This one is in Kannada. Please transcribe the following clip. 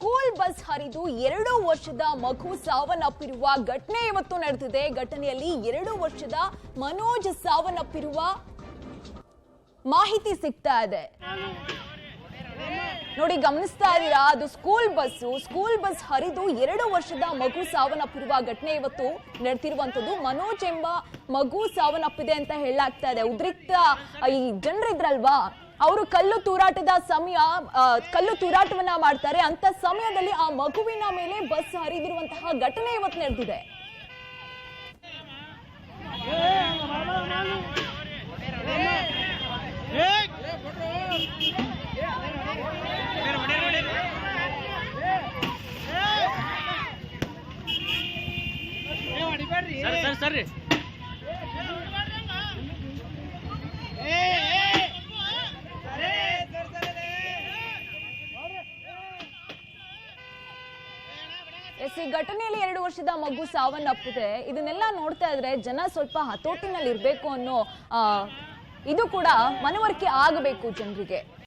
ಸ್ಕೂಲ್ ಬಸ್ ಹರಿದು 2 ವರ್ಷದ ಮಗು ಸಾವನ್ನಪ್ಪಿರುವ ಘಟನೆ ಇವತ್ತು ನಡೆದಿದೆ. ಘಟನೆಯಲ್ಲಿ 2 ವರ್ಷದ ಮನೋಜ್ ಸಾವನ್ನಪ್ಪಿರುವ ಮಾಹಿತಿ ಸಿಗ್ತಾ ಇದೆ. ನೋಡಿ, ಗಮನಿಸ್ತಾ ಇದ್ದೀರಾ, ಅದು ಸ್ಕೂಲ್ ಬಸ್ ಹರಿದು 2 ವರ್ಷದ ಮಗು ಸಾವನ್ನಪ್ಪಿರುವ ಘಟನೆ ಇವತ್ತು ನಡೆದಿರುವಂತದ್ದು. ಮನೋಜ್ ಎಂಬ ಮಗು ಸಾವನ್ನಪ್ಪಿದೆ ಅಂತ ಹೇಳಲಾಗ್ತಾ ಇದೆ. ಉದ್ರಿಕ್ತ ಈ ಜನರಿದ್ರಲ್ವಾ, ಅವರು ಕಲ್ಲು ತೂರಾಟವನ್ನ ಮಾಡ್ತಾರೆ. ಅಂತ ಸಮಯದಲ್ಲಿ ಆ ಮಗುವಿನ ಮೇಲೆ ಬಸ್ ಹರಿದಿರುವಂತಹ ಘಟನೆ ಇವತ್ತು ನಡೆದಿದೆ. ಸರ್ ಈ ಘಟನೆಯಲ್ಲಿ 2 ವರ್ಷದ ಮಗು ಸಾವನ್ನಪ್ಪಿದೆ. ಇದನ್ನೆಲ್ಲ ನೋಡ್ತಾ ಇದ್ರೆ ಜನ ಸ್ವಲ್ಪ ಹತೋಟಿನಲ್ಲಿ ಇರಬೇಕು ಅನ್ನೋ ಇದು ಕೂಡ ಮನವರಿಕೆ ಆಗಬೇಕು ಜನರಿಗೆ.